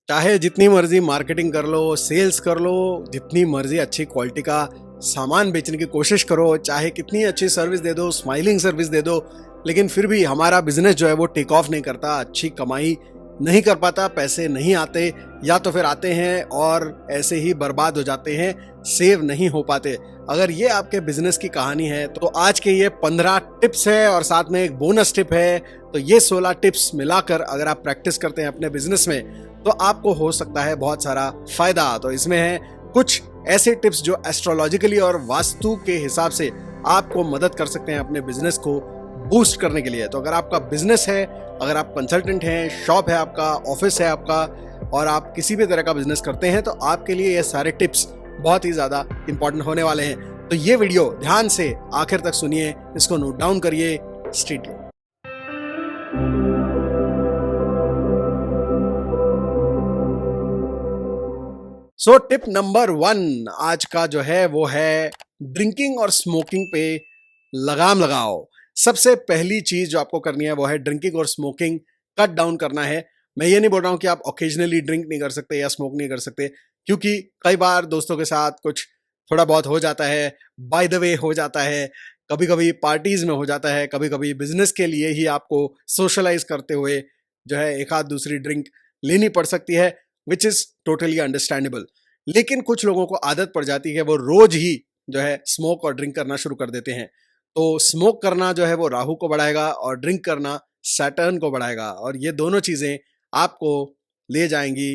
चाहे जितनी मर्जी मार्केटिंग कर लो, सेल्स कर लो, जितनी मर्जी अच्छी क्वालिटी का सामान बेचने की कोशिश करो, चाहे कितनी अच्छी सर्विस दे दो, स्माइलिंग सर्विस दे दो, लेकिन फिर भी हमारा बिजनेस जो है वो टेक ऑफ नहीं करता, अच्छी कमाई नहीं कर पाता, पैसे नहीं आते, या तो फिर आते हैं और ऐसे ही बर्बाद हो जाते हैं, सेव नहीं हो पाते। अगर ये आपके बिजनेस की कहानी है तो आज के ये 15 टिप्स है और साथ में एक बोनस टिप है। तो ये 16 टिप्स मिलाकर अगर आप प्रैक्टिस करते हैं अपने बिजनेस में तो आपको हो सकता है बहुत सारा फायदा। तो इसमें है कुछ ऐसे टिप्स जो एस्ट्रोलॉजिकली और वास्तु के हिसाब से आपको मदद कर सकते हैं अपने बिजनेस को बूस्ट करने के लिए। तो अगर आपका बिजनेस है, अगर आप कंसल्टेंट हैं, शॉप है आपका, ऑफिस है आपका, और आप किसी भी तरह का बिजनेस करते हैं तो आपके लिए ये सारे टिप्स बहुत ही ज्यादा इंपॉर्टेंट होने वाले हैं। तो ये वीडियो ध्यान से आखिर तक सुनिए, इसको नोट डाउन करिए। Stay tuned. So tip number 1 आज का जो है वो है ड्रिंकिंग और स्मोकिंग पे लगाम लगाओ। सबसे पहली चीज जो आपको करनी है वो है ड्रिंकिंग और स्मोकिंग कट डाउन करना है। मैं ये नहीं बोल रहा हूं कि आप ओकेजनली ड्रिंक नहीं कर सकते या स्मोक नहीं कर सकते, क्योंकि कई बार दोस्तों के साथ कुछ थोड़ा बहुत हो जाता है, बाय द वे हो जाता है, कभी कभी पार्टीज में हो जाता है, कभी कभी बिजनेस के लिए ही आपको सोशलाइज करते हुए जो है एक आध दूसरी ड्रिंक लेनी पड़ सकती है, विच इज टोटली अंडरस्टैंडेबल। लेकिन कुछ लोगों को आदत पड़ जाती है, वो रोज ही जो है स्मोक और ड्रिंक करना शुरू कर देते हैं। तो स्मोक करना जो है वो राहु को बढ़ाएगा और ड्रिंक करना सैटर्न को बढ़ाएगा, और ये दोनों चीजें आपको ले जाएंगी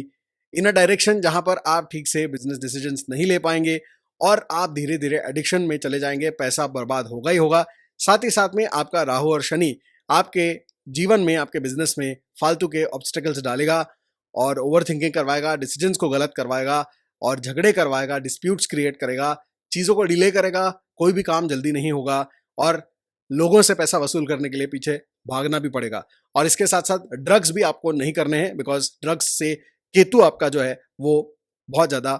इन अ डायरेक्शन जहां पर आप ठीक से बिजनेस डिसीजंस नहीं ले पाएंगे और आप धीरे धीरे एडिक्शन में चले जाएंगे। पैसा बर्बाद होगा ही होगा, साथ ही साथ में आपका राहु और शनि आपके जीवन में, आपके बिजनेस में फालतू के ऑब्स्टेकल्स डालेगा और ओवर थिंकिंग करवाएगा, डिसीजंस को गलत करवाएगा और झगड़े करवाएगा, डिस्प्यूट्स क्रिएट करेगा, चीज़ों को डिले करेगा, कोई भी काम जल्दी नहीं होगा और लोगों से पैसा वसूल करने के लिए पीछे भागना भी पड़ेगा। और इसके साथ साथ ड्रग्स भी आपको नहीं करने हैं, बिकॉज ड्रग्स से केतु आपका जो है वो बहुत ज़्यादा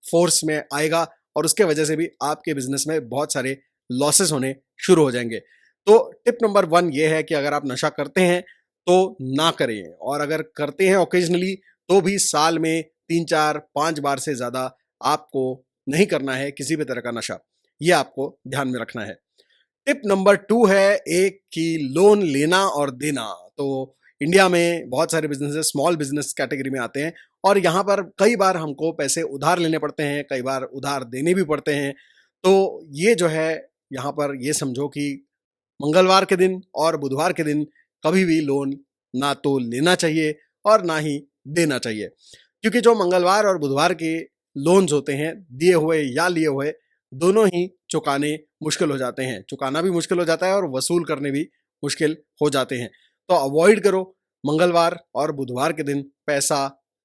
फोर्स में आएगा और उसके वजह से भी आपके बिजनेस में बहुत सारे लॉसेस होने शुरू हो जाएंगे। तो टिप नंबर 1 ये है कि अगर आप नशा करते हैं तो ना करें, और अगर करते हैं ओकेजनली तो भी साल में 3 4 5 बार से ज़्यादा आपको नहीं करना है किसी भी तरह का नशा। ये आपको ध्यान में रखना है। टिप नंबर 2 है एक कि लोन लेना और देना। तो इंडिया में बहुत सारे बिजनेसेस स्मॉल बिजनेस कैटेगरी में आते हैं और यहाँ पर कई बार हमको पैसे उधार लेने पड़ते हैं, कई बार उधार देने भी पड़ते हैं। तो ये जो है यहाँ पर ये समझो कि मंगलवार के दिन और बुधवार के दिन कभी भी लोन ना तो लेना चाहिए और ना ही देना चाहिए, क्योंकि जो मंगलवार और बुधवार के लोन्स होते हैं, दिए हुए या लिए हुए, दोनों ही चुकाने मुश्किल हो जाते हैं। चुकाना भी मुश्किल हो जाता है और वसूल करने भी मुश्किल हो जाते हैं। तो अवॉइड करो मंगलवार और बुधवार के दिन पैसा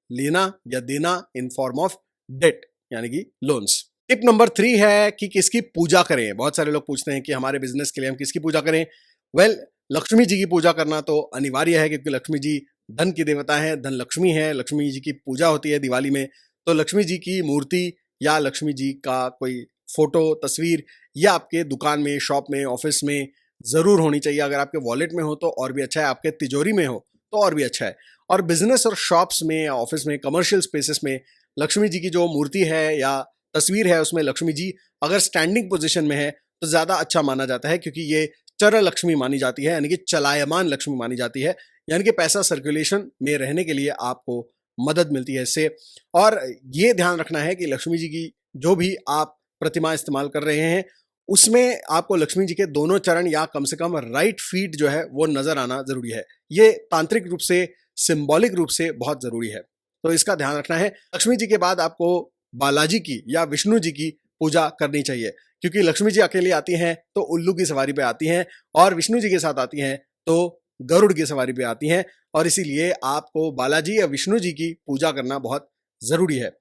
लेना या देना इन फॉर्म ऑफ डेट, यानी कि लोन्स। टिप नंबर 3 है कि किसकी पूजा करें। बहुत सारे लोग पूछते हैं कि हमारे बिजनेस के लिए हम किसकी पूजा करें। वेल, लक्ष्मी जी की पूजा करना तो अनिवार्य है, क्योंकि लक्ष्मी जी धन की देवता है, धन लक्ष्मी है, लक्ष्मी जी की पूजा होती है दिवाली में। तो लक्ष्मी जी की मूर्ति या लक्ष्मी जी का कोई फोटो, तस्वीर या आपके दुकान में, शॉप में, ऑफिस में जरूर होनी चाहिए। अगर आपके वॉलेट में हो तो और भी अच्छा है, आपके तिजोरी में हो तो और भी अच्छा है। और बिजनेस और शॉप्स में या ऑफिस में, कमर्शियल स्पेसेस में लक्ष्मी जी की जो मूर्ति है या तस्वीर है उसमें लक्ष्मी जी अगर स्टैंडिंग पोजीशन में है तो ज्यादा अच्छा माना जाता है, क्योंकि ये चर लक्ष्मी मानी जाती है, यानी कि चलायमान लक्ष्मी मानी जाती है, यानी कि पैसा सर्कुलेशन में रहने के लिए आपको मदद मिलती है इससे। और ये ध्यान रखना है कि लक्ष्मी जी की जो भी आप प्रतिमा इस्तेमाल कर रहे हैं उसमें आपको लक्ष्मी जी के दोनों चरण या कम से कम राइट फीट जो है वो नजर आना जरूरी है। ये तांत्रिक रूप से, सिंबॉलिक रूप से बहुत जरूरी है, तो इसका ध्यान रखना है। लक्ष्मी जी के बाद आपको बालाजी की या विष्णु जी की पूजा करनी चाहिए, क्योंकि लक्ष्मी जी अकेली आती हैं तो उल्लू की सवारी पे आती हैं और विष्णु जी के साथ आती हैं तो गरुड़ की सवारी पे आती हैं, और इसीलिए आपको बालाजी या विष्णु जी की पूजा करना बहुत जरूरी है।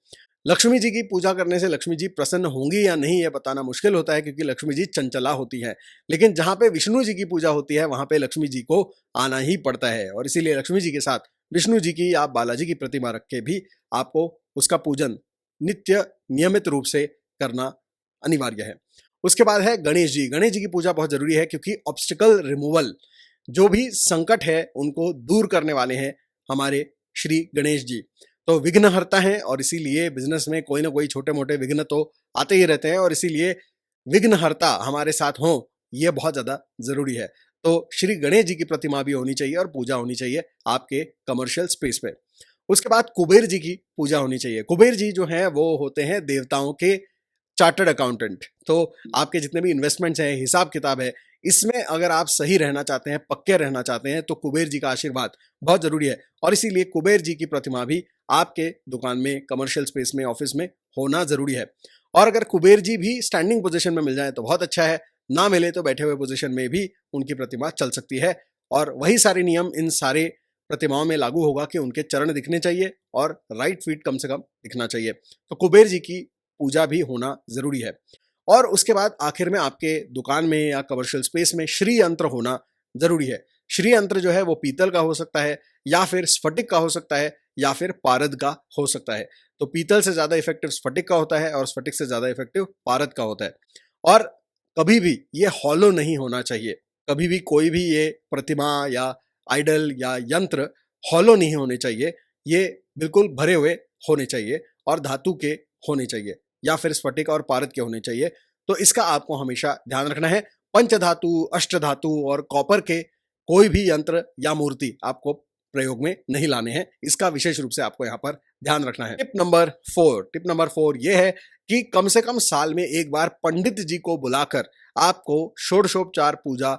लक्ष्मी जी की पूजा करने से लक्ष्मी जी प्रसन्न होंगी या नहीं यह बताना मुश्किल होता है, क्योंकि लक्ष्मी जी चंचला होती हैं। लेकिन जहां पे विष्णु जी की पूजा होती है वहां पे लक्ष्मी जी को आना ही पड़ता है, और इसीलिए लक्ष्मी जी के साथ विष्णु जी की या बालाजी की प्रतिमा रख के भी आपको उसका पूजन नित्य नियमित रूप से करना अनिवार्य है। उसके बाद है गणेश जी। गणेश जी की पूजा बहुत जरूरी है, क्योंकि ऑब्स्टिकल रिमूवल, जो भी संकट है उनको दूर करने वाले हैं हमारे श्री गणेश जी। तो विघ्नहर्ता हैं और इसीलिए बिजनेस में कोई ना कोई छोटे मोटे विघ्न तो आते ही रहते हैं और इसीलिए विघ्नहर्ता हमारे साथ हों ये बहुत ज्यादा जरूरी है। तो श्री गणेश जी की प्रतिमा भी होनी चाहिए और पूजा होनी चाहिए आपके कमर्शियल स्पेस पे। उसके बाद कुबेर जी की पूजा होनी चाहिए। कुबेर जी जो हैं वो होते हैं देवताओं के चार्टर्ड अकाउंटेंट। तो आपके जितने भी इन्वेस्टमेंट्स हैं, हिसाब किताब है, इसमें अगर आप सही रहना चाहते हैं, पक्के रहना चाहते हैं, तो कुबेर जी का आशीर्वाद बहुत जरूरी है और इसीलिए कुबेर जी की प्रतिमा भी आपके दुकान में, कमर्शियल स्पेस में, ऑफिस में होना जरूरी है। और अगर कुबेर जी भी स्टैंडिंग पोजीशन में मिल जाए तो बहुत अच्छा है, ना मिले तो बैठे हुए पोजीशन में भी उनकी प्रतिमा चल सकती है। और वही सारे नियम इन सारे प्रतिमाओं में लागू होगा कि उनके चरण दिखने चाहिए और राइट फीट कम से कम दिखना चाहिए। तो कुबेर जी की पूजा भी होना जरूरी है। और उसके बाद आखिर में आपके दुकान में या कमर्शियल स्पेस में श्री यंत्र होना जरूरी है। श्री यंत्र जो है वो पीतल का हो सकता है या फिर स्फटिक का हो सकता है या फिर पारद का हो सकता है। तो पीतल से ज्यादा इफेक्टिव स्फटिक का होता है और स्फटिक से ज्यादा इफेक्टिव पारद का होता है। और कभी भी ये हॉलो नहीं होना चाहिए। कभी भी कोई भी ये प्रतिमा या आइडल या यंत्र हॉलो नहीं होने चाहिए। ये बिल्कुल भरे हुए होने चाहिए और धातु के होने चाहिए या फिर स्फटिक और पारद के होने चाहिए। तो इसका आपको हमेशा ध्यान रखना है। पंचधातु, अष्टधातु और कॉपर के कोई भी यंत्र या मूर्ति आपको प्रयोग में नहीं लाने हैं। इसका विशेष रूप से आपको यहाँ पर ध्यान रखना है। टिप नंबर 4 ये है कि कम से कम साल में एक बार पंडित जी को बुलाकर आपको षोडशोपचार पूजा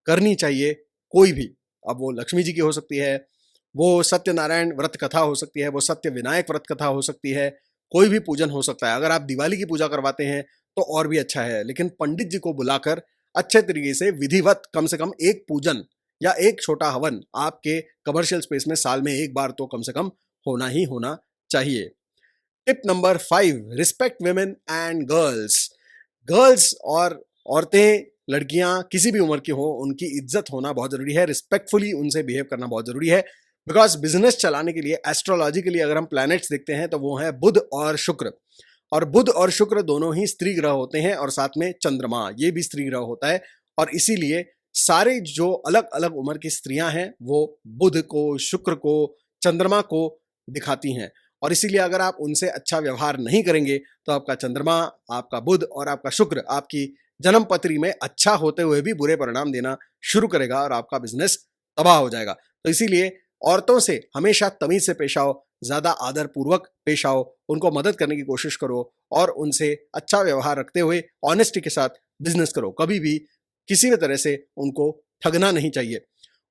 करनी चाहिए। कोई भी, अब वो लक्ष्मी जी की हो सकती है, वो सत्यनारायण व्रत कथा हो सकती है, वो सत्य विनायक व्रत कथा हो सकती है, कोई भी पूजन हो सकता है। अगर आप दिवाली की पूजा करवाते हैं तो और भी अच्छा है, लेकिन पंडित जी को बुलाकर अच्छे तरीके से विधिवत कम से कम एक पूजन या एक छोटा हवन आपके कमर्शियल स्पेस में साल में एक बार तो कम से कम होना ही होना चाहिए। Tip number 5, respect women and girls. Girls और औरतें, लड़कियां किसी भी उम्र की हो, उनकी इज्जत होना बहुत जरूरी है। रिस्पेक्टफुली उनसे बिहेव करना बहुत जरूरी है। बिकॉज बिजनेस चलाने के लिए एस्ट्रोलॉजिकली अगर हम प्लैनेट्स देखते हैं तो वो है बुध और शुक्र। और बुध और शुक्र दोनों ही स्त्री ग्रह होते हैं और साथ में चंद्रमा ये भी स्त्री ग्रह होता है। और इसीलिए सारे जो अलग अलग उम्र की स्त्रियां हैं वो बुध को, शुक्र को, चंद्रमा को दिखाती हैं। और इसीलिए अगर आप उनसे अच्छा व्यवहार नहीं करेंगे तो आपका चंद्रमा, आपका बुध और आपका शुक्र आपकी जन्म पत्री में अच्छा होते हुए भी बुरे परिणाम देना शुरू करेगा और आपका बिजनेस तबाह हो जाएगा। तो इसीलिए औरतों से हमेशा तमीज से पेश आओ, ज्यादा आदर पूर्वक पेश आओ, उनको मदद करने की कोशिश करो और उनसे अच्छा व्यवहार रखते हुए ऑनेस्टी के साथ बिजनेस करो। कभी भी किसी भी तरह से उनको ठगना नहीं चाहिए।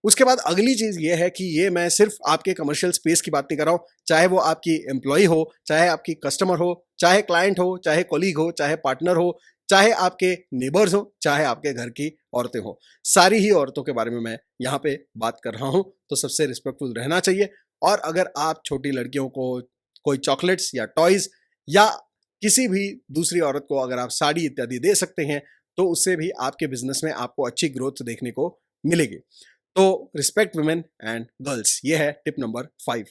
उसके बाद अगली चीज ये है कि ये मैं सिर्फ आपके कमर्शियल स्पेस की बात नहीं कर रहा हूं, चाहे वो आपकी एम्प्लॉय हो, चाहे आपकी कस्टमर हो, चाहे क्लाइंट हो, चाहे कोलीग हो, चाहे पार्टनर हो, चाहे आपके नेबर्स हो, चाहे आपके घर की औरतें हो। सारी ही औरतों के बारे में मैं यहाँ पे बात कर रहा हूँ। तो सबसे रिस्पेक्टफुल रहना चाहिए। और अगर आप छोटी लड़कियों को कोई चॉकलेट्स या टॉयज या किसी भी दूसरी औरत को अगर आप साड़ी इत्यादि दे सकते हैं तो उससे भी आपके बिजनेस में आपको अच्छी ग्रोथ देखने को मिलेगी। तो रिस्पेक्ट वुमेन एंड गर्ल्स, ये है tip number 5।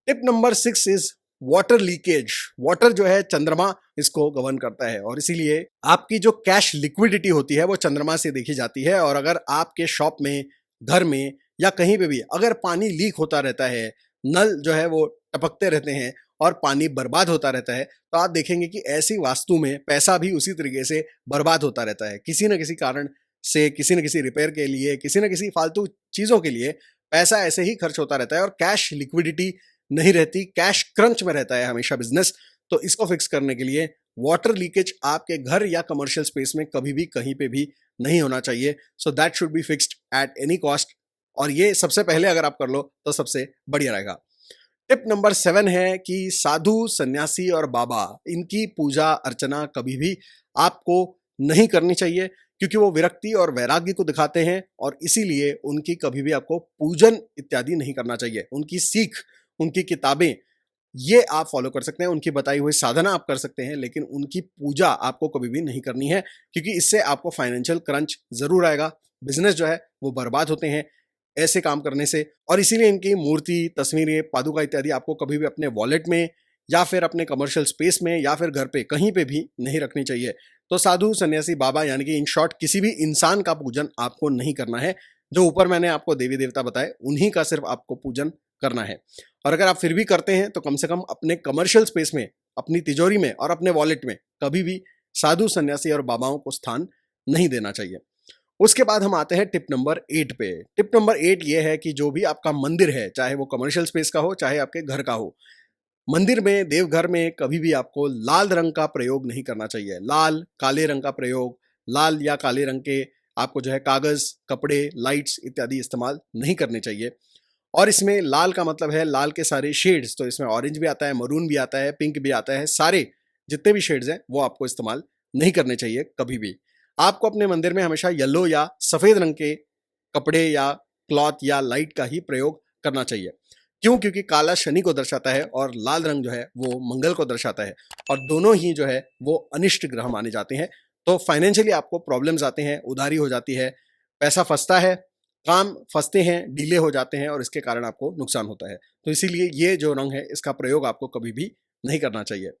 Tip number 6 is water leakage. Water जो है चंद्रमा इसको गवर्न करता है और इसीलिए आपकी जो कैश लिक्विडिटी होती है वो चंद्रमा से देखी जाती है। और अगर आपके शॉप में, घर में या कहीं पे भी अगर पानी लीक होता रहता है, नल जो है वो टपकते रहते हैं और पानी बर्बाद होता रहता है, तो आप देखेंगे कि ऐसी वास्तु में पैसा भी उसी तरीके से बर्बाद होता रहता है। किसी न किसी कारण से, किसी न किसी रिपेयर के लिए, किसी न किसी फालतू चीजों के लिए पैसा ऐसे ही खर्च होता रहता है और कैश लिक्विडिटी नहीं रहती, कैश क्रंच में रहता है हमेशा बिजनेस। तो इसको फिक्स करने के लिए वाटर लीकेज आपके घर या कमर्शियल स्पेस में कभी भी कहीं पे भी नहीं होना चाहिए। So that should be fixed at any cost. और ये सबसे पहले अगर आप कर लो तो सबसे बढ़िया रहेगा। टिप नंबर 7 है कि साधु, सन्यासी और बाबा, इनकी पूजा अर्चना कभी भी आपको नहीं करनी चाहिए क्योंकि वो विरक्ति और वैराग्य को दिखाते हैं और इसीलिए उनकी कभी भी आपको पूजन इत्यादि नहीं करना चाहिए। उनकी सीख, उनकी किताबें ये आप फॉलो कर सकते हैं, उनकी बताई हुई साधना आप कर सकते हैं, लेकिन उनकी पूजा आपको कभी भी नहीं करनी है क्योंकि इससे आपको फाइनेंशियल क्रंच जरूर आएगा। बिजनेस जो है वो बर्बाद होते हैं ऐसे काम करने से। और इसीलिए इनकी मूर्ति, तस्वीरें, पादुका इत्यादि आपको कभी भी अपने वॉलेट में या फिर अपने कमर्शियल स्पेस में या फिर घर पे कहीं पे भी नहीं रखनी चाहिए। तो साधु, सन्यासी, बाबा यानी कि इन शॉर्ट किसी भी इंसान का पूजन आपको नहीं करना है। जो ऊपर मैंने आपको देवी देवता बताए उन्हीं का सिर्फ आपको पूजन करना है। और अगर आप फिर भी करते हैं तो कम से कम अपने कमर्शियल स्पेस में, अपनी तिजोरी में और अपने वॉलेट में कभी भी साधु सन्यासी और बाबाओं को स्थान नहीं देना चाहिए। उसके बाद हम आते हैं टिप नंबर 8 पे। टिप नंबर 8 ये है कि जो भी आपका मंदिर है, चाहे वो कमर्शियल स्पेस का हो, चाहे आपके घर का हो, मंदिर में, देवघर में कभी भी आपको लाल रंग का प्रयोग नहीं करना चाहिए। लाल, काले रंग का प्रयोग, लाल या काले रंग के आपको जो है कागज, कपड़े, लाइट्स इत्यादि इस्तेमाल नहीं करने चाहिए। और इसमें लाल का मतलब है लाल के सारे शेड्स, तो इसमें ऑरेंज भी आता है, मरून भी आता है, पिंक भी आता है, सारे जितने भी शेड्स हैं वो आपको इस्तेमाल नहीं करने चाहिए कभी भी। आपको अपने मंदिर में हमेशा येलो या सफेद रंग के कपड़े या क्लॉथ या लाइट का ही प्रयोग करना चाहिए। क्यों? क्योंकि काला शनि को दर्शाता है और लाल रंग जो है वो मंगल को दर्शाता है, और दोनों ही जो है वो अनिष्ट ग्रह माने जाते हैं। तो फाइनेंशियली आपको प्रॉब्लम्स आते हैं, उधारी हो जाती है, पैसा फंसता है, काम फंसते हैं, डिले हो जाते हैं और इसके कारण आपको नुकसान होता है। तो इसीलिए ये जो रंग है इसका प्रयोग आपको कभी भी नहीं करना चाहिए।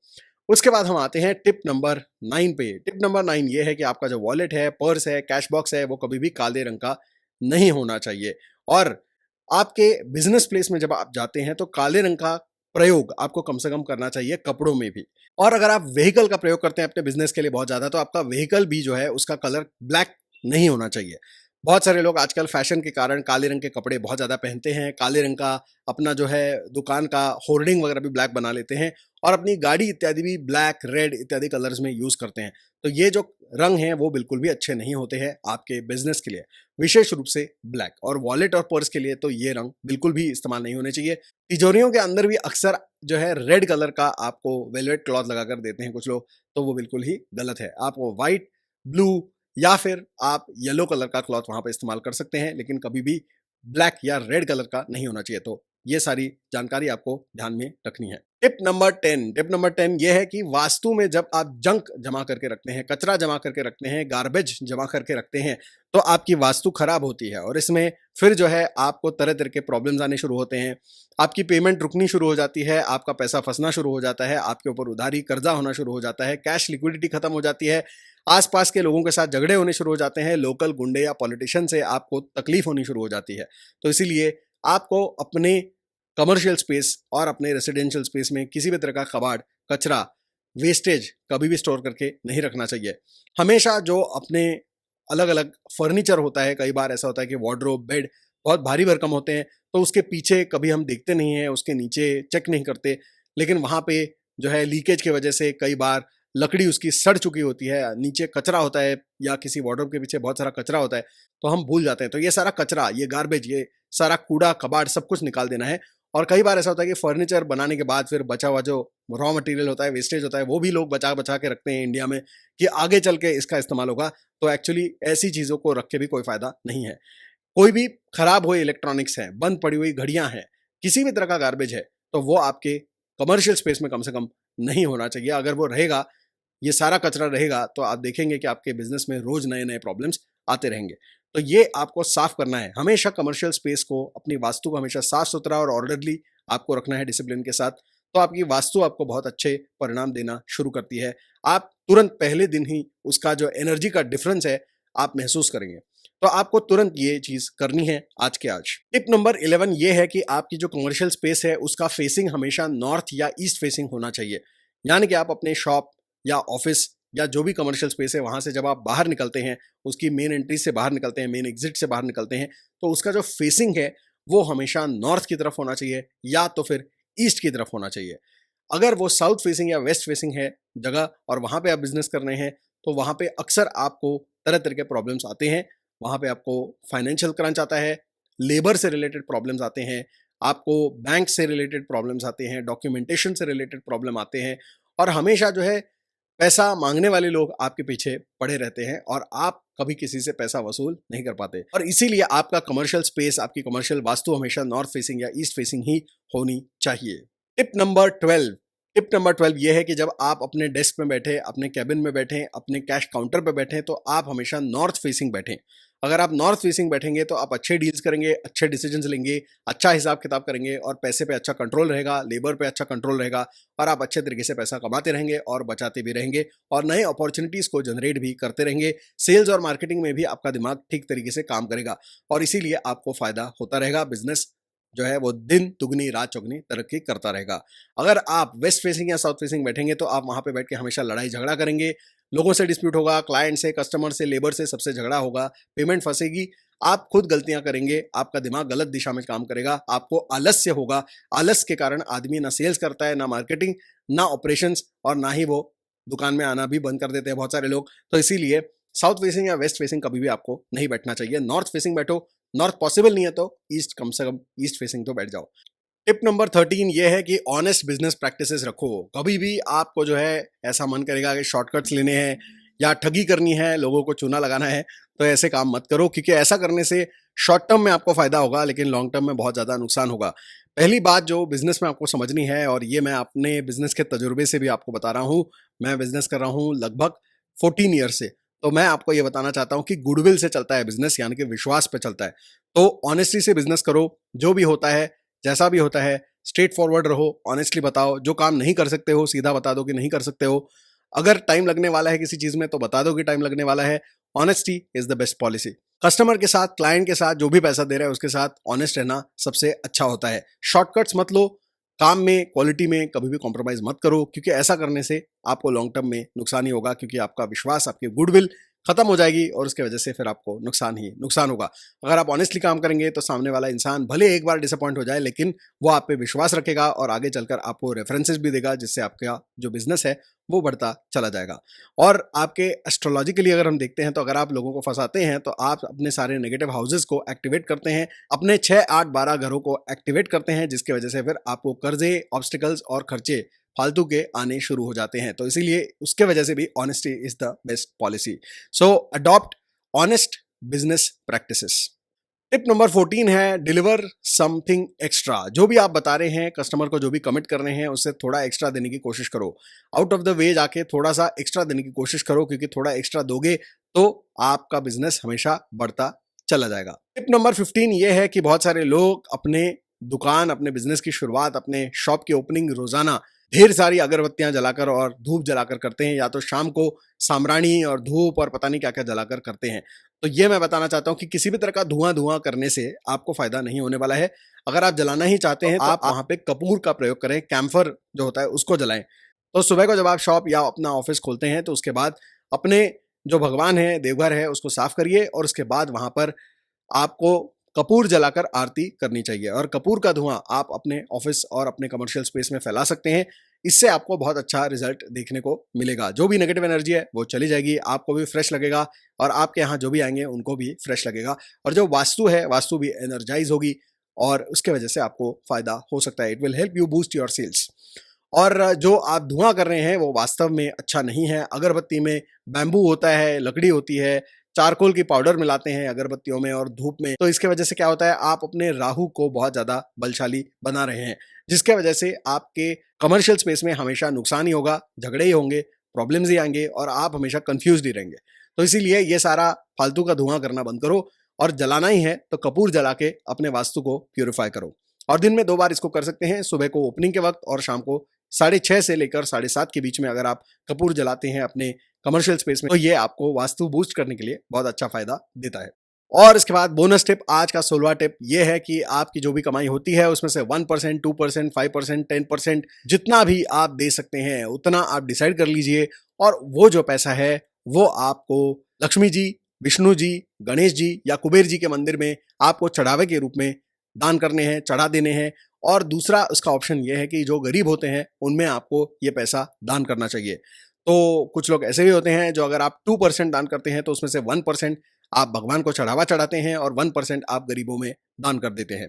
उसके बाद हम आते हैं टिप नंबर 9 पे। टिप नंबर 9 ये है कि आपका जो वॉलेट है, पर्स है, कैश बॉक्स है, वो कभी भी काले रंग का नहीं होना चाहिए। और आपके बिजनेस प्लेस में जब आप जाते हैं तो काले रंग का प्रयोग आपको कम से कम करना चाहिए कपड़ों में भी। और अगर आप व्हीकल का प्रयोग करते हैं अपने बिजनेस के लिए बहुत ज्यादा, तो आपका व्हीकल भी जो है उसका कलर ब्लैक नहीं होना चाहिए। बहुत सारे लोग आजकल फैशन के कारण काले रंग के कपड़े बहुत ज़्यादा पहनते हैं, काले रंग का अपना जो है दुकान का होर्डिंग वगैरह भी ब्लैक बना लेते हैं और अपनी गाड़ी इत्यादि भी ब्लैक, रेड इत्यादि कलर्स में यूज़ करते हैं। तो ये जो रंग हैं वो बिल्कुल भी अच्छे नहीं होते हैं आपके बिजनेस के लिए, विशेष रूप से ब्लैक। और वॉलेट और पर्स के लिए तो ये रंग बिल्कुल भी इस्तेमाल नहीं होने चाहिए। तिजोरियों के अंदर भी अक्सर जो है रेड कलर का आपको वेलवेट क्लॉथ लगाकर देते हैं कुछ लोग, तो वो बिल्कुल ही गलत है। आपको व्हाइट, ब्लू या फिर आप येलो कलर का क्लॉथ वहां पे इस्तेमाल कर सकते हैं, लेकिन कभी भी ब्लैक या रेड कलर का नहीं होना चाहिए। तो ये सारी जानकारी आपको ध्यान में रखनी है। टिप नंबर 10 ये है कि वास्तु में जब आप जंक जमा करके रखते हैं, कचरा जमा करके रखते हैं, गार्बेज जमा करके रखते हैं, तो आपकी वास्तु खराब होती है और इसमें फिर जो है आपको तरह तरह के प्रॉब्लम्स आने शुरू होते हैं। आपकी पेमेंट रुकनी शुरू हो जाती है, आपका पैसा फंसना शुरू हो जाता है, आपके ऊपर उधारी कर्जा होना शुरू हो जाता है, कैश लिक्विडिटी खत्म हो जाती है, आसपास के लोगों के साथ झगड़े होने शुरू हो जाते हैं, लोकल गुंडे या पॉलिटिशियन से आपको तकलीफ होनी शुरू हो जाती है। तो इसीलिए आपको अपने कमर्शियल स्पेस और अपने रेसिडेंशियल स्पेस में किसी भी तरह का कबाड़, कचरा, वेस्टेज कभी भी स्टोर करके नहीं रखना चाहिए। हमेशा जो अपने अलग अलग फर्नीचर होता है, कई बार ऐसा होता है कि वार्डरोब, बेड बहुत भारी भरकम होते हैं, तो उसके पीछे कभी हम देखते नहीं हैं, उसके नीचे चेक नहीं करते, लेकिन वहाँ पे जो है लीकेज की वजह से कई बार लकड़ी उसकी सड़ चुकी होती है, नीचे कचरा होता है या किसी वार्डरोब के पीछे बहुत सारा कचरा होता है, तो हम भूल जाते हैं। तो ये सारा कचरा, ये गार्बेज, ये सारा कूड़ा कबाड़ सब कुछ निकाल देना है। और कई बार ऐसा होता है कि फर्नीचर बनाने के बाद फिर बचा हुआ जो रॉ मटेरियल होता है, वेस्टेज होता है, वो भी लोग बचा बचा के रखते हैं इंडिया में कि आगे चल के इसका इस्तेमाल होगा। तो एक्चुअली ऐसी चीज़ों को रख के भी कोई फायदा नहीं है। कोई भी खराब हुए इलेक्ट्रॉनिक्स है, बंद पड़ी हुई घड़ियां हैं, किसी भी तरह का गार्बेज है, तो वो आपके कमर्शियल स्पेस में कम से कम नहीं होना चाहिए। अगर वो रहेगा, ये सारा कचरा रहेगा, तो आप देखेंगे कि आपके बिजनेस में रोज नए नए प्रॉब्लम्स आते रहेंगे। तो ये आपको साफ करना है। हमेशा कमर्शियल स्पेस को, अपनी वास्तु को हमेशा साफ सुथरा और ऑर्डरली आपको रखना है डिसिप्लिन के साथ। तो आपकी वास्तु आपको बहुत अच्छे परिणाम देना शुरू करती है। आप तुरंत पहले दिन ही उसका जो एनर्जी का डिफरेंस है आप महसूस करेंगे। तो आपको तुरंत ये चीज करनी है आज के आज। टिप नंबर 11 ये है कि आपकी जो कमर्शियल स्पेस है उसका फेसिंग हमेशा नॉर्थ या ईस्ट फेसिंग होना चाहिए। यानी कि आप अपने शॉप या ऑफिस या जो भी कमर्शियल स्पेस है वहां से जब आप बाहर निकलते हैं, उसकी मेन एंट्री से बाहर निकलते हैं, मेन एग्जिट से बाहर निकलते हैं, तो उसका जो फेसिंग है वो हमेशा नॉर्थ की तरफ होना चाहिए या तो फिर ईस्ट की तरफ होना चाहिए। अगर वो साउथ फेसिंग या वेस्ट फेसिंग है जगह और वहां पे आप बिजनेस कर रहे हैं, तो वहां पे अक्सर आपको तरह तरह के प्रॉब्लम्स आते हैं। वहां पे आपको फाइनेंशियल क्रंच आता है, लेबर से रिलेटेड प्रॉब्लम्स आते हैं, आपको बैंक से रिलेटेड प्रॉब्लम्स आते हैं, डॉक्यूमेंटेशन से रिलेटेड प्रॉब्लम आते हैं, और हमेशा जो है पैसा मांगने वाले लोग आपके पीछे पड़े रहते हैं और आप कभी किसी से पैसा वसूल नहीं कर पाते। और इसीलिए आपका कमर्शियल स्पेस, आपकी कमर्शियल वास्तु हमेशा नॉर्थ फेसिंग या ईस्ट फेसिंग ही होनी चाहिए। टिप नंबर 12 ये है कि जब आप अपने डेस्क में बैठे, अपने कैबिन में बैठे, अपने कैश काउंटर पे बैठे, तो आप हमेशा नॉर्थ फेसिंग बैठें। अगर आप नॉर्थ फेसिंग बैठेंगे तो आप अच्छे डील्स करेंगे, अच्छे डिसीजंस लेंगे, अच्छा हिसाब किताब करेंगे और पैसे पे अच्छा कंट्रोल रहेगा, लेबर पे अच्छा कंट्रोल रहेगा, और आप अच्छे तरीके से पैसा कमाते रहेंगे और बचाते भी रहेंगे और नए अपॉर्चुनिटीज़ को जनरेट भी करते रहेंगे। सेल्स और मार्केटिंग में भी आपका दिमाग ठीक तरीके से काम करेगा और इसीलिए आपको फ़ायदा होता रहेगा, बिजनेस जो है वो दिन दुगनी रात चौगनी तरक्की करता रहेगा। अगर आप वेस्ट फेसिंग या साउथ फेसिंग बैठेंगे तो आप वहां पे बैठ के हमेशा लड़ाई झगड़ा करेंगे, लोगों से डिस्प्यूट होगा, क्लाइंट से, कस्टमर से, लेबर से, सबसे झगड़ा होगा, पेमेंट फंसेगी, आप खुद गलतियां करेंगे, आपका दिमाग गलत दिशा में काम करेगा, आपको आलस्य होगा। आलस के कारण आदमी ना सेल्स करता है, ना मार्केटिंग, ना ऑपरेशंस, और ना ही वो दुकान में आना भी बंद कर देते हैं बहुत सारे लोग। तो इसीलिए साउथ फेसिंग या वेस्ट फेसिंग कभी भी आपको नहीं बैठना चाहिए। नॉर्थ फेसिंग बैठो, नॉर्थ पॉसिबल नहीं है तो ईस्ट, कम से कम ईस्ट फेसिंग तो बैठ जाओ। टिप नंबर 13 ये है कि ऑनेस्ट बिजनेस प्रैक्टिसेस रखो। कभी भी आपको जो है ऐसा मन करेगा कि शॉर्टकट्स लेने हैं या ठगी करनी है, लोगों को चूना लगाना है, तो ऐसे काम मत करो, क्योंकि ऐसा करने से शॉर्ट टर्म में आपको फायदा होगा लेकिन लॉन्ग टर्म में बहुत ज़्यादा नुकसान होगा। पहली बात जो बिजनेस में आपको समझनी है, और ये मैं अपने बिजनेस के तजुर्बे से भी आपको बता रहा हूँ, मैं बिजनेस कर रहा हूँ लगभग 14 ईयर से, तो मैं आपको ये बताना चाहता हूँ कि गुडविल से चलता है बिजनेस, यानी कि विश्वास पे चलता है। तो ऑनेस्टी से बिजनेस करो, जो भी होता है, जैसा भी होता है, स्ट्रेट फॉरवर्ड रहो, ऑनेस्टली बताओ। जो काम नहीं कर सकते हो सीधा बता दो कि नहीं कर सकते हो। अगर टाइम लगने वाला है किसी चीज में तो बता दो कि टाइम लगने वाला है। Honesty is the best policy. Customer के साथ, क्लाइंट के साथ, जो भी पैसा दे रहा है उसके साथ ऑनेस्ट रहना सबसे अच्छा होता है। शॉर्टकट्स मत लो, काम में, क्वालिटी में कभी भी कॉम्प्रोमाइज मत करो, क्योंकि ऐसा करने से आपको लॉन्ग टर्म में नुकसान ही होगा, क्योंकि आपका विश्वास, आपकी गुडविल खत्म हो जाएगी और उसके वजह से फिर आपको नुकसान ही नुकसान होगा। अगर आप ऑनेस्टली काम करेंगे तो सामने वाला इंसान भले एक बार डिसअपॉइंट हो जाए, लेकिन वो आप पे विश्वास रखेगा और आगे चलकर आपको रेफरेंसेस भी देगा, जिससे आपका जो बिजनेस है वो बढ़ता चला जाएगा। और आपके एस्ट्रोलॉजिकली अगर हम देखते हैं तो अगर आप लोगों को फंसाते हैं तो आप अपने सारे नेगेटिव हाउसेस को एक्टिवेट करते हैं, अपने 6, 8, 12 घरों को एक्टिवेट करते हैं, जिसकी वजह से फिर आपको कर्जे, ऑब्स्टिकल्स और खर्चे फालतू के आने शुरू हो जाते हैं। तो इसीलिए उसके वजह से भी honesty is the best policy. So adopt honest business practices. Tip number 14 है डिलीवर समथिंग एक्स्ट्रा। जो भी आप बता रहे हैं कस्टमर को, जो भी कमिट कर रहे हैं, उससे थोड़ा एक्स्ट्रा देने की कोशिश करो। आउट ऑफ द वे जाके थोड़ा सा एक्स्ट्रा देने की कोशिश करो, क्योंकि थोड़ा एक्स्ट्रा दोगे तो आपका बिजनेस हमेशा बढ़ता चला जाएगा। टिप नंबर 15 ये है कि बहुत सारे लोग अपने दुकान, अपने बिजनेस की शुरुआत, अपने शॉप की ओपनिंग रोजाना ढेर सारी अगरबत्तियां जलाकर और धूप जलाकर करते हैं, या तो शाम को सामरानी और धूप और पता नहीं क्या क्या जलाकर करते हैं। तो ये मैं बताना चाहता हूं कि किसी भी तरह का धुआं करने से आपको फायदा नहीं होने वाला है। अगर आप जलाना ही चाहते हैं तो आप वहां पे कपूर का प्रयोग करें, कैम्फर जो होता है उसको जलाएं। तो सुबह को जब आप शॉप या अपना ऑफिस खोलते हैं तो उसके बाद अपने जो भगवान है, देवघर है, उसको साफ करिए और उसके बाद वहां पर आपको कपूर जलाकर आरती करनी चाहिए। और कपूर का धुआं आप अपने ऑफिस और अपने कमर्शियल स्पेस में फैला सकते हैं। इससे आपको बहुत अच्छा रिजल्ट देखने को मिलेगा। जो भी नेगेटिव एनर्जी है वो चली जाएगी, आपको भी फ्रेश लगेगा और आपके यहाँ जो भी आएंगे उनको भी फ्रेश लगेगा। और जो वास्तु है, वास्तु भी एनर्जाइज होगी और उसके वजह से आपको फायदा हो सकता है। It will help you boost your sales. और जो आप धुआं कर रहे हैं वो वास्तव में अच्छा नहीं है। अगरबत्ती में बैम्बू होता है, लकड़ी होती है, चारकोल की पाउडर मिलाते हैं अगरबत्तियों में और धूप में। तो इसके वजह से क्या होता है, आप अपने राहु को बहुत ज्यादा बलशाली बना रहे हैं, जिसके वजह से आपके कमर्शियल स्पेस में हमेशा नुकसान ही होगा, झगड़े ही होंगे, प्रॉब्लम्स ही आएंगे और आप हमेशा कंफ्यूज ही रहेंगे। तो इसीलिए ये सारा फालतू का धुआं करना बंद करो, और जलाना ही है तो कपूर जला के अपने वास्तु को प्यूरिफाई करो। और दिन में 2 बार इसको कर सकते हैं, सुबह को ओपनिंग के वक्त और शाम को 6:30 से लेकर 7:30 के बीच में अगर आप कपूर जलाते हैं अपने कमर्शियल स्पेस में, तो ये आपको वास्तु बूस्ट करने के लिए बहुत अच्छा फायदा देता है। और इसके बाद बोनस टिप, आज का 16वां टिप ये है कि आपकी जो भी कमाई होती है उसमें से 1%, 2%, 5%, 10% जितना भी आप दे सकते हैं उतना आप डिसाइड कर लीजिए। और वो जो पैसा है वो आपको लक्ष्मी जी, विष्णु जी, गणेश जी या कुबेर जी के मंदिर में आपको चढ़ावे के रूप में दान करने हैं, चढ़ा देने हैं। और दूसरा उसका ऑप्शन ये है कि जो गरीब होते हैं उनमें आपको ये पैसा दान करना चाहिए। तो कुछ लोग ऐसे भी होते हैं जो अगर आप 2% दान करते हैं तो उसमें से 1% आप भगवान को चढ़ावा चढ़ाते हैं और 1% आप गरीबों में दान कर देते हैं।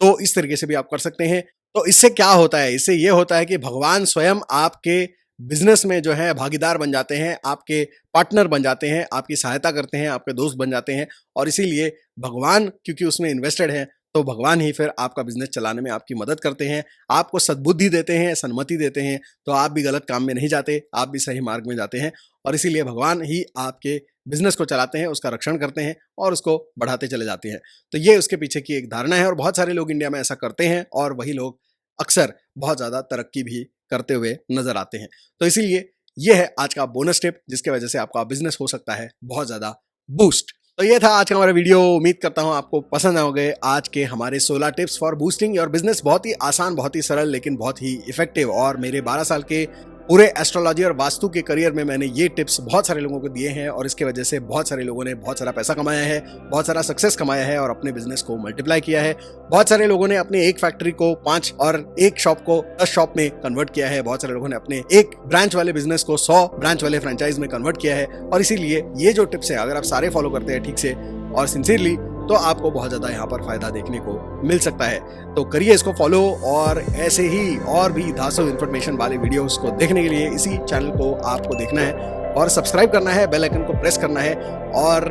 तो इस तरीके से भी आप कर सकते हैं। तो इससे क्या होता है, इससे ये होता है कि भगवान स्वयं आपके बिजनेस में जो है भागीदार बन जाते हैं, आपके पार्टनर बन जाते हैं, आपकी सहायता करते हैं, आपके दोस्त बन जाते हैं। और इसीलिए भगवान क्योंकि उसमें इन्वेस्टेड है तो भगवान ही फिर आपका बिजनेस चलाने में आपकी मदद करते हैं, आपको सद्बुद्धि देते हैं, सन्मति देते हैं। तो आप भी गलत काम में नहीं जाते, आप भी सही मार्ग में जाते हैं। और इसीलिए भगवान ही आपके बिजनेस को चलाते हैं, उसका रक्षण करते हैं और उसको बढ़ाते चले जाते हैं। तो ये उसके पीछे की एक धारणा है और बहुत सारे लोग इंडिया में ऐसा करते हैं और वही लोग अक्सर बहुत ज़्यादा तरक्की भी करते हुए नजर आते हैं। तो इसीलिए ये है आज का बोनस टिप, जिसके वजह से आपका बिजनेस हो सकता है बहुत ज़्यादा बूस्ट। तो ये था आज का हमारा वीडियो। उम्मीद करता हूँ आपको पसंद आओगे आज के हमारे 16 tips for boosting your business. बहुत ही आसान, बहुत ही सरल, लेकिन बहुत ही इफेक्टिव। और मेरे 12 साल के पूरे एस्ट्रोलॉजी और वास्तु के करियर में मैंने ये टिप्स बहुत सारे लोगों को दिए हैं और इसके वजह से बहुत सारे लोगों ने बहुत सारा पैसा कमाया है, बहुत सारा सक्सेस कमाया है और अपने बिजनेस को मल्टीप्लाई किया है। बहुत सारे लोगों ने अपने एक फैक्ट्री को 5 और एक शॉप को 10 शॉप में कन्वर्ट किया है। बहुत सारे लोगों ने अपने एक ब्रांच वाले बिजनेस को 100 ब्रांच वाले फ्रेंचाइज में कन्वर्ट किया है। और इसीलिए ये जो टिप्स है, अगर आप सारे फॉलो करते हैं ठीक से और सिंसियरली, तो आपको बहुत ज्यादा यहाँ पर फायदा देखने को मिल सकता है। तो करिए इसको फॉलो, और ऐसे ही और भी धासो इन्फॉर्मेशन वाले वीडियोस को देखने के लिए इसी चैनल को आपको देखना है और सब्सक्राइब करना है, बेल आइकन को प्रेस करना है। और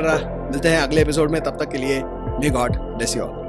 मिलते हैं अगले एपिसोड में, तब तक के लिए may God bless you all.